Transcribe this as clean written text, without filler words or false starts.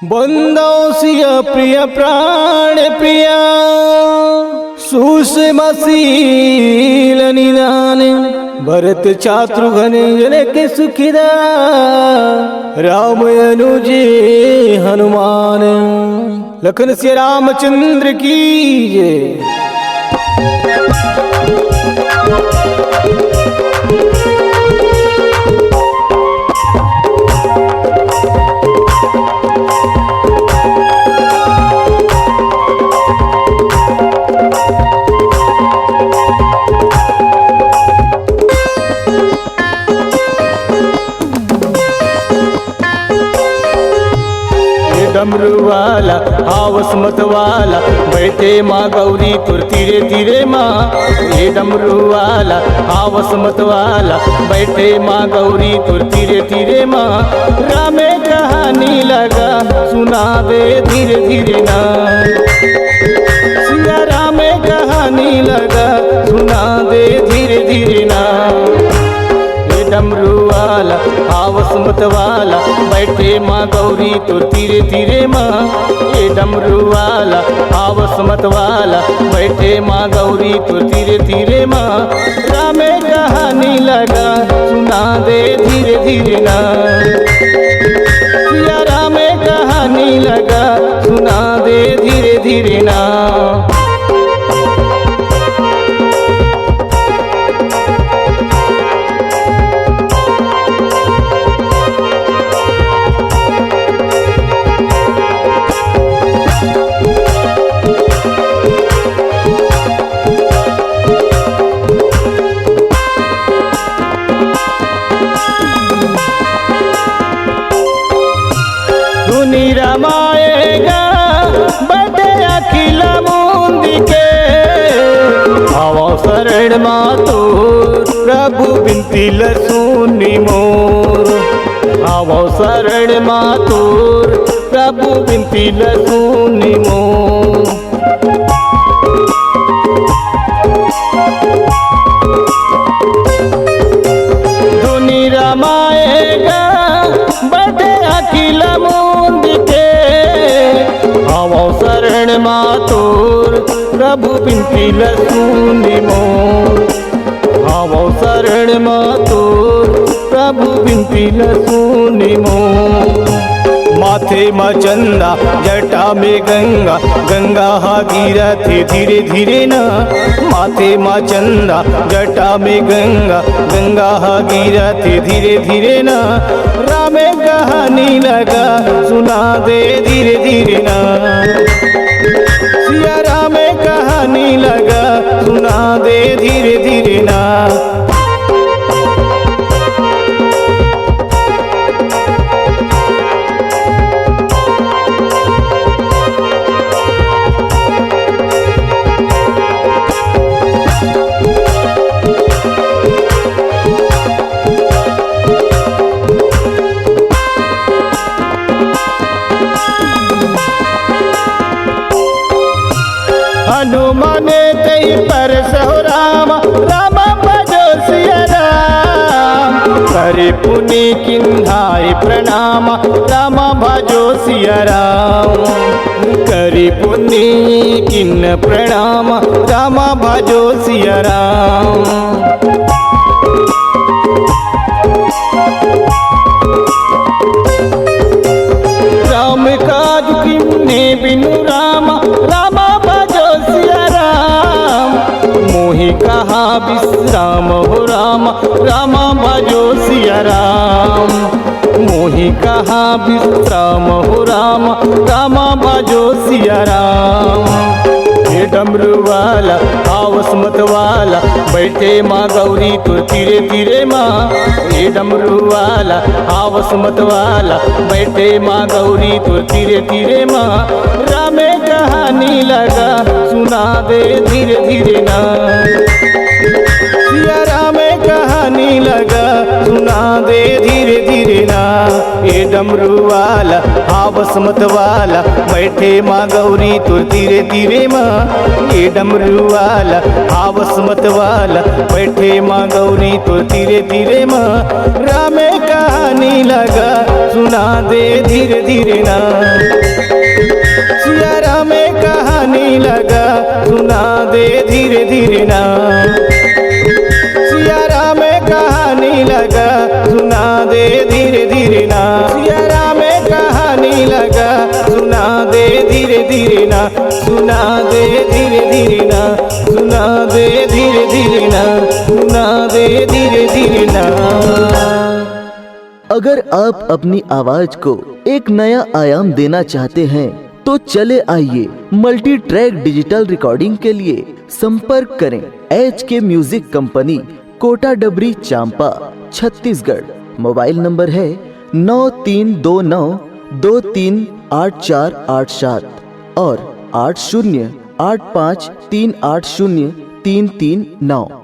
बंदो सिया प्रिय प्राण प्रिया सुषमशील निदान भरत चातुघ्न जनक सुखिदा राम अनुजे हनुमान लखन से रामचंद्र की जय। डमरू वाला आवस मत वाला बैठे माँ गौरी तुर धीरे धीरे माँ। ये डमरू वाला आवस मत वाला बैठे माँ गौरी तुर धीरे धीरे माँ। रामे कहानी लगा सुनावे धीरे धीरे ना। सिया रामे कहानी लगा सुना दे धीरे धीरे ना। डमरू वाला आवस मत वाला बैठे माँ गौरी तो धीरे धीरे माँ। ये डमरू वाला आवस मत वाला बैठे माँ गौरी तो धीरे धीरे माँ। रामे कहानी लगा सुना दे धीरे धीरे ना। या रामे कहानी लगा सुना दे धीरे धीरे ना। रामाएगा बड़े अखिल मुंदी के भाव शरण मातो प्रभु बिनती लसुनी मोर। भाव शरण मातो प्रभु बिनती लसुनी मोर। धुनी रामाएगा बड़े अखिल शरण मातोर प्रभु बिनती लसुनी मोर। भावो शरण मातोर प्रभु बिनती लसुनी मोर। माथे में चंदा जटा में गंगा गंगा हा गिरा थे धीरे धीरे ना। माथे में चंदा जटा में गंगा गंगा हा गिरा थे धीरे धीरे ना। रामे कहानी लगा सुना दे धीरे धीरे ना। सिया रामे कहानी लगा सुना दे धीरे धीरे ना। हनुमाने तई पर सहो राम राम भजो सिया राम। करे पुनि किन्हाय प्रणाम राम भजो सिया राम। करे पुनि किन्न प्रणाम राम भजो सिया राम। राम काज किन्ने बिनु राम राम मोहि कहा विश्राम हो राम राम भजो सिया राम। मोहि कहा विश्राम हो राम राम भजो सिया राम। ये डमरू वाला आवस मत वाला बैठे माँ गौरी तो धीरे धीरे माँ। ये डमरू वाला आवस मत वाला बैठे माँ गौरी तो धीरे धीरे माँ। रामे कहानी लगा सुना दे धीरे धीरे ना। सिया रामे कहा कहानी लगा सुना दे धीरे धीरे ना। ये डमरू वाला हावस मत वाला बैठे माँ गौरी तुर धीरे धीरे माँ। ये डमरू वाला हावस मत वाला बैठे माँ गौरी तुर धीरे धीरे माँ। रामे कहानी लगा सुना दे धीरे धीरे ना। सिया रामे कहानी लगा सुना दे धीरे धीरे ना। सिया रामे कहानी लगा सुना दे धीरे धीरे ना। सिया रामे कहानी लगा सुना दे धीरे धीरे ना। सुना दे धीरे धीरे ना। सुना दे धीरे धीरे ना। सुना दे धीरे धीरे ना। अगर आप अपनी आवाज को एक नया आयाम देना चाहते हैं तो चले आइए मल्टी ट्रैक डिजिटल रिकॉर्डिंग के लिए संपर्क करें HK म्यूजिक कंपनी, कोटा डबरी, चांपा, छत्तीसगढ़। मोबाइल नंबर है 9329238487 और 8085380339।